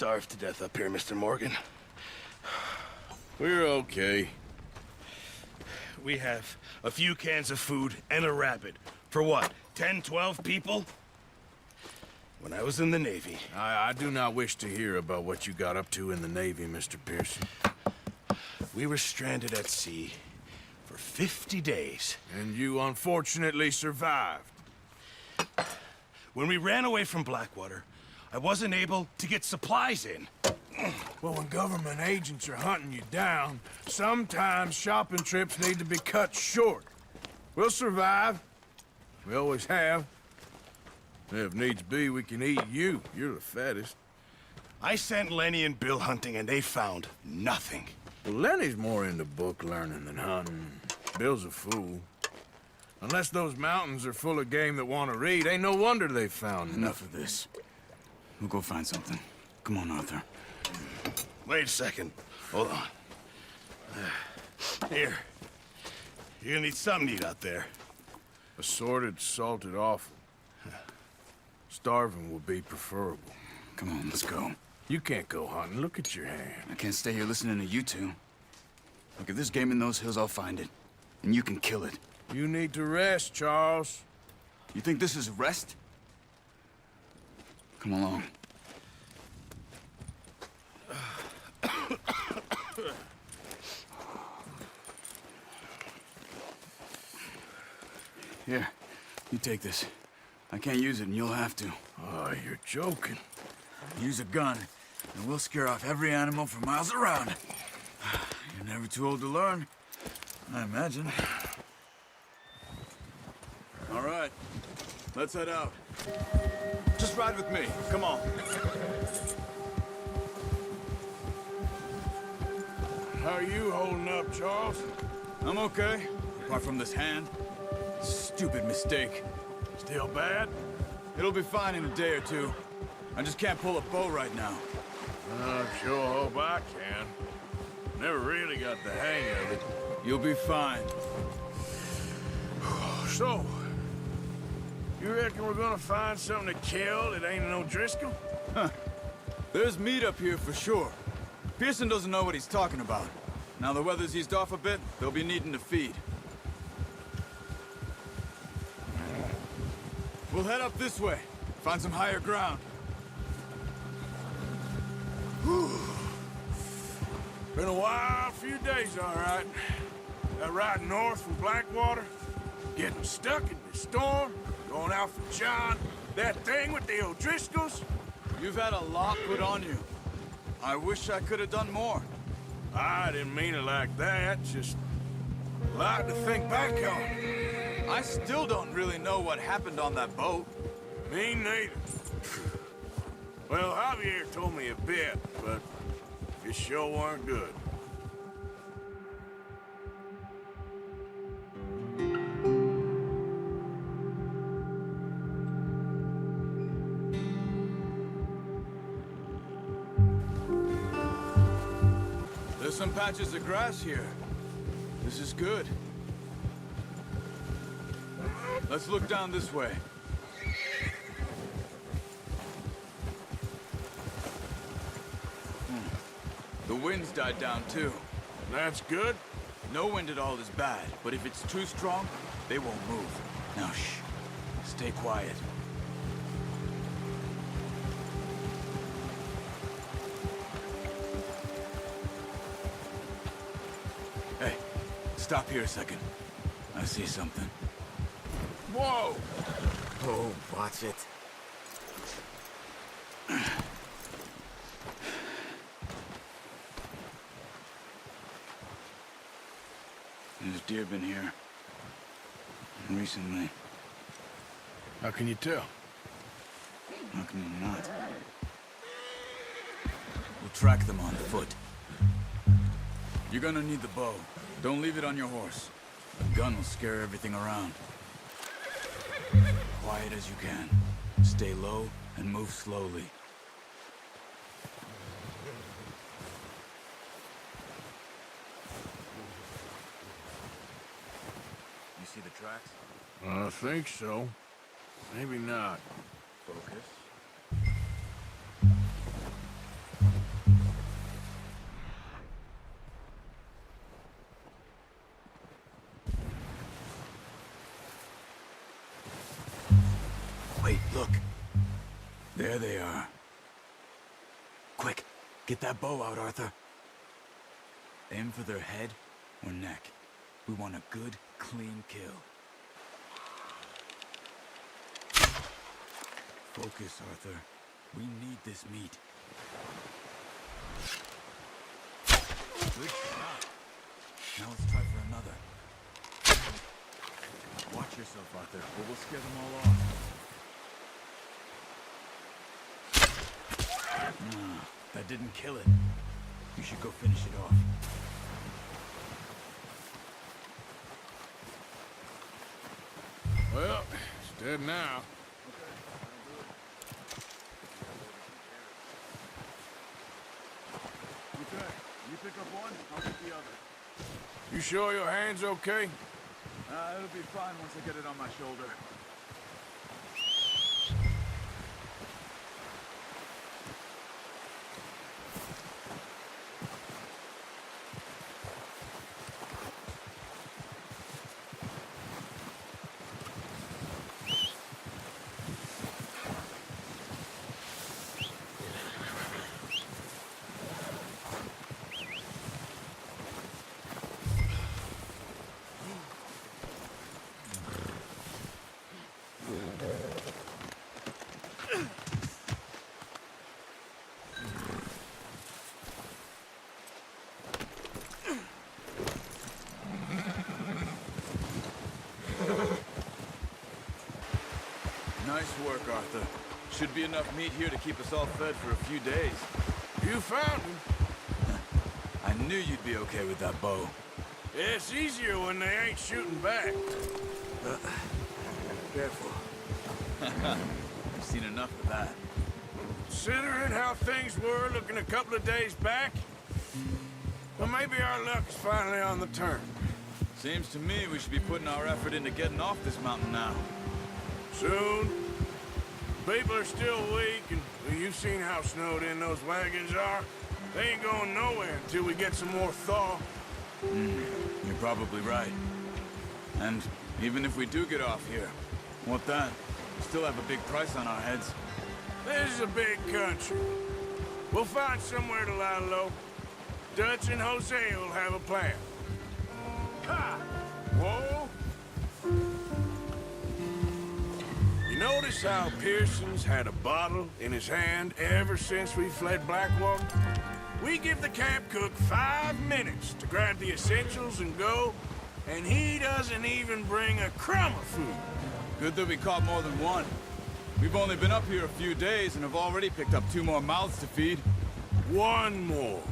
starved to death up here, Mr. Morgan. We're okay. We have a few cans of food and a rabbit. For what, 10, 12 people? When I was in the Navy... I do not wish to hear about what you got up to in the Navy, Mr. Pearson. We were stranded at sea for 50 days. And you unfortunately survived. When we ran away from Blackwater, I wasn't able to get supplies in. Well, when government agents are hunting you down, sometimes shopping trips need to be cut short. We'll survive. We always have. If needs be, we can eat you. You're the fattest. I sent Lenny and Bill hunting, and they found nothing. Well, Lenny's more into book learning than hunting. Bill's a fool. Unless those mountains are full of game that want to read, ain't no wonder they found Enough of this. We'll go find something. Come on, Arthur. Wait a second. Hold on. Here. You're gonna need something to eat out there. Assorted, salted offal. Starving would be preferable. Come on, let's go. You can't go hunting. Look at your hand. I can't stay here listening to you two. Look, if there's game in those hills, I'll find it. And you can kill it. You need to rest, Charles. You think this is rest? Come along. Here, you take this. I can't use it, and you'll have to. Oh, you're joking. Use a gun, and we'll scare off every animal for miles around. You're never too old to learn, I imagine. All right, let's head out. Just ride with me, come on. How are you holding up, Charles? I'm okay, apart from this hand. Stupid mistake. Still bad? It'll be fine in a day or two. I just can't pull a bow right now. I sure hope I can. Never really got the hang of it. You'll be fine. So, you reckon we're gonna find something to kill that ain't no Driscoll? Huh. There's meat up here for sure. Pearson doesn't know what he's talking about. Now the weather's eased off a bit, they'll be needing to feed. We'll head up this way. Find some higher ground. Been a wild few days, all right. That ride north from Blackwater, getting stuck in the storm, going out for John, that thing with the O'Driscolls. You've had a lot put on you. I wish I could have done more. I didn't mean it like that, just a lot to think back on. I still don't really know what happened on that boat. Me neither. Well, Javier told me a bit, but it sure weren't good. There's some patches of grass here. This is good. Let's look down this way. The wind's died down too. That's good. No wind at all is bad, but if it's too strong, they won't move. Now shh. Stay quiet. Hey, stop here a second. I see something. Whoa! Oh, watch it. There's deer been here. Recently. How can you tell? How can you not? We'll track them on foot. You're gonna need the bow. Don't leave it on your horse. The gun will scare everything around. Quiet as you can. Stay low and move slowly. You see the tracks? I think so. Maybe not. Focus. Wait, look. There they are. Quick, get that bow out, Arthur. Aim for their head or neck. We want a good, clean kill. Focus, Arthur. We need this meat. Good shot. Now let's try for another. Watch yourself, Arthur, or we'll scare them all off. That didn't kill it. You should go finish it off. Well, it's dead now. Okay, you pick up one, I'll get the other. You sure your hand's okay? It'll be fine once I get it on my shoulder. Nice work, Arthur. Should be enough meat here to keep us all fed for a few days. You found him. I knew you'd be okay with that bow. It's easier when they ain't shooting back. Careful. I've seen enough of that. Considering how things were looking a couple of days back, well, maybe our luck is finally on the turn. Seems to me we should be putting our effort into getting off this mountain now. Soon. People are still weak, and well, you've seen how snowed in those wagons are. They ain't going nowhere until we get some more thaw. You're probably right. And even if we do get off here, what then? We still have a big price on our heads. This is a big country. We'll find somewhere to lie low. Dutch and Jose will have a plan. Ha! Whoa! You notice how Pearson's had a bottle in his hand ever since we fled Blackwater? We give the camp cook 5 minutes to grab the essentials and go, and he doesn't even bring a crumb of food. Good that we caught more than one. We've only been up here a few days and have already picked up 2 more mouths to feed. One more.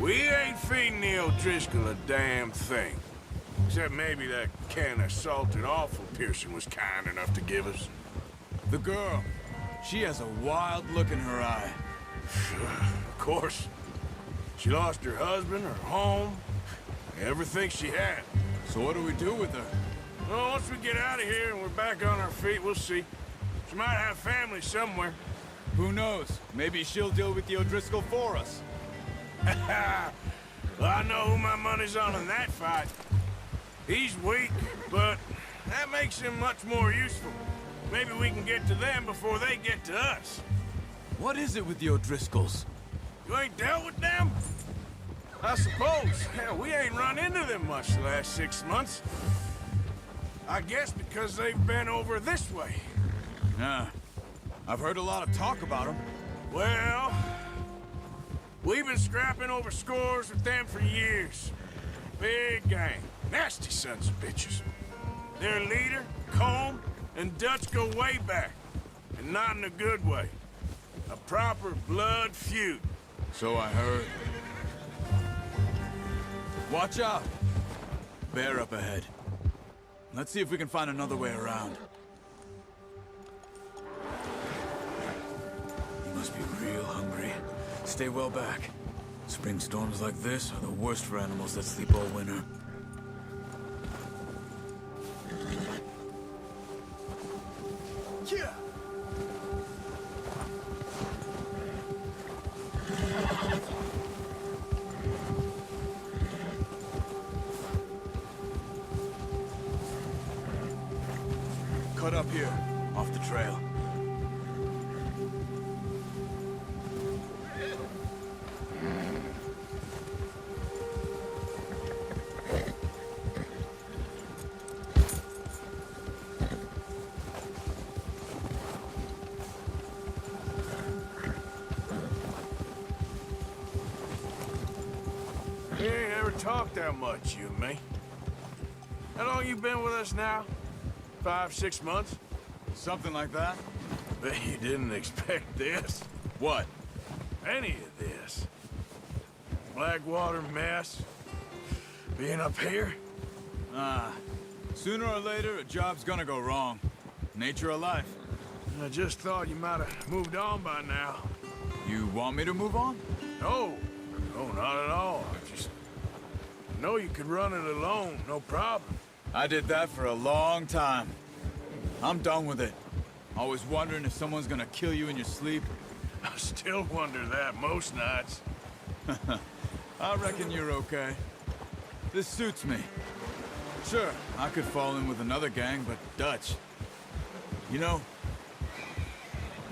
We ain't feeding the O'Driscoll a damn thing. Except maybe that can of salted offal Pearson was kind enough to give us. The girl. She has a wild look in her eye. Of course. She lost her husband, her home, everything she had. So what do we do with her? Well, once we get out of here and we're back on our feet, we'll see. She might have family somewhere. Who knows? Maybe she'll deal with the O'Driscoll for us. Well, I know who my money's on in that fight. He's weak, but that makes him much more useful. Maybe we can get to them before they get to us. What is it with the O'Driscolls? You ain't dealt with them? I suppose. Hell, we ain't run into them much the last 6 months. I guess because they've been over this way. Yeah. I've heard a lot of talk about them. Well, we've been scrapping over scores with them for years. Big gang. Nasty sons of bitches. Their leader, Combe, and Dutch go way back. And not in a good way. A proper blood feud. So I heard. Watch out! Bear up ahead. Let's see if we can find another way around. You must be real hungry. Stay well back. Spring storms like this are the worst for animals that sleep all winter. Yeah. Cut up here, off the trail. talk that much, you and me. How long you been with us now? 5, 6 months? Something like that? Bet you didn't expect this. What? Any of this. Blackwater mess. Being up here? Sooner or later, a job's gonna go wrong. Nature of life. I just thought you might have moved on by now. You want me to move on? No. No, not at all. I just know you could run it alone, no problem. I did that for a long time. I'm done with it. Always wondering if someone's gonna kill you in your sleep. I still wonder that most nights. I reckon you're okay. This suits me. Sure, I could fall in with another gang, but Dutch... You know,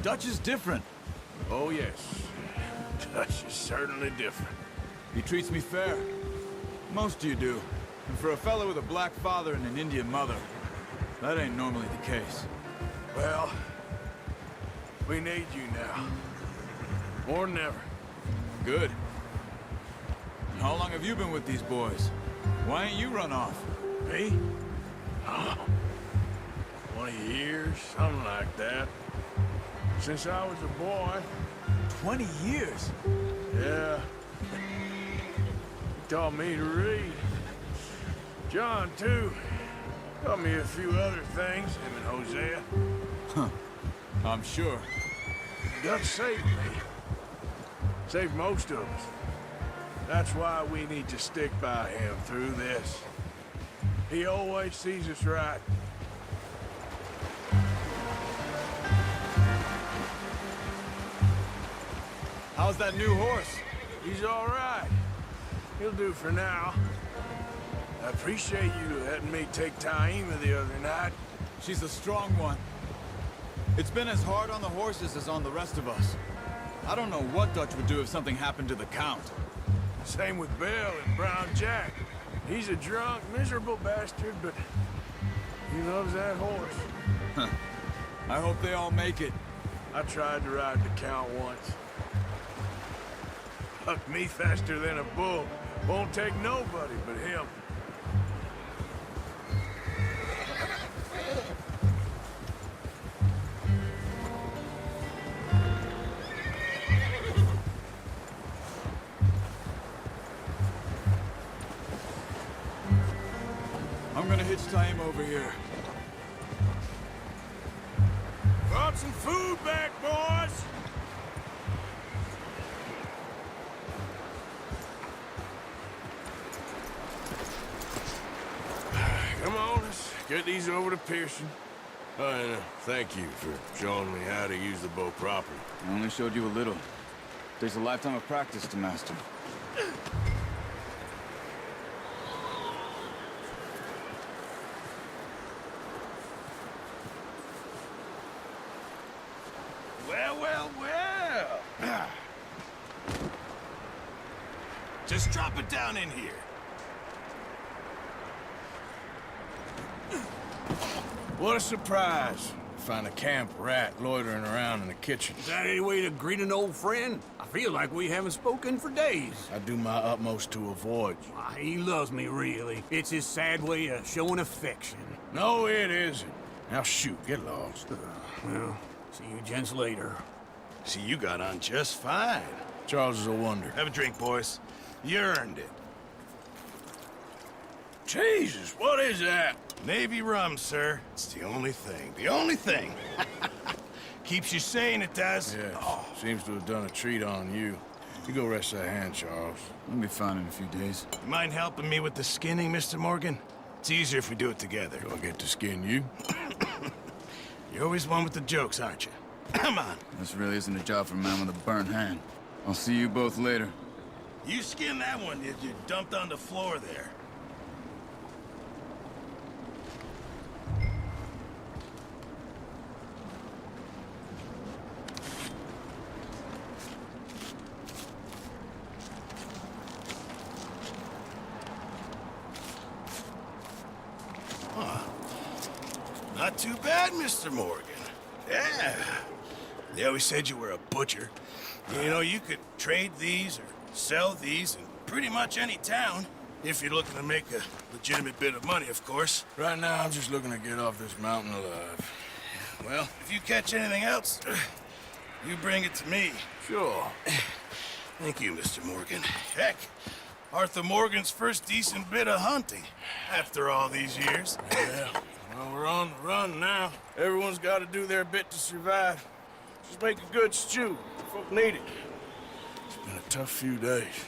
Dutch is different. Oh, yes. Dutch is certainly different. He treats me fair. Most of you do. And for a fellow with a black father and an Indian mother, that ain't normally the case. Well, we need you now. More than ever. Good. And how long have you been with these boys? Why ain't you run off? Me? Oh, 20 years, something like that. Since I was a boy. 20 years? Yeah. He taught me to read. John, too. Taught me a few other things, him and Hosea. Huh. I'm sure. Dutch saved me. Saved most of us. That's why we need to stick by him through this. He always sees us right. How's that new horse? He's all right. He'll do for now. I appreciate you letting me take Taima the other night. She's a strong one. It's been as hard on the horses as on the rest of us. I don't know what Dutch would do if something happened to the Count. Same with Bill and Brown Jack. He's a drunk, miserable bastard, but he loves that horse. I hope they all make it. I tried to ride the Count once. Hucked me faster than a bull. Won't take nobody but him. I'm gonna hitch Taima over here. Brought some food back, boys! Come on, let's get these over to Pearson. Oh, and thank you for showing me how to use the bow properly. I only showed you a little. There's a lifetime of practice to master. Well, well, well. Just drop it down in here. What a surprise. Find a camp rat loitering around in the kitchen. Is that any way to greet an old friend? I feel like we haven't spoken for days. I do my utmost to avoid you. Ah, he loves me, really. It's his sad way of showing affection. No, it isn't. Now shoot, get lost. Well, see you gents later. See, you got on just fine. Charles is a wonder. Have a drink, boys. You earned it. Jesus, what is that? Navy rum, sir. It's the only thing. The only thing. Keeps you sane, it does. Yes, seems to have done a treat on you. You go rest that hand, Charles. We'll be fine in a few days. You mind helping me with the skinning, Mr. Morgan? It's easier if we do it together. Do I get to skin you? You're always one with the jokes, aren't you? Come on. This really isn't a job for a man with a burnt hand. I'll see you both later. You skin that one that you dumped on the floor there. Not too bad, Mr. Morgan. Yeah. They always said you were a butcher. You know, you could trade these or sell these in pretty much any town. If you're looking to make a legitimate bit of money, of course. Right now, I'm just looking to get off this mountain alive. Well, if you catch anything else, you bring it to me. Sure. Thank you, Mr. Morgan. Heck, Arthur Morgan's first decent bit of hunting after all these years. Yeah. Well, we're on the run now. Everyone's got to do their bit to survive. Just make a good stew. Folk need it. It's been a tough few days.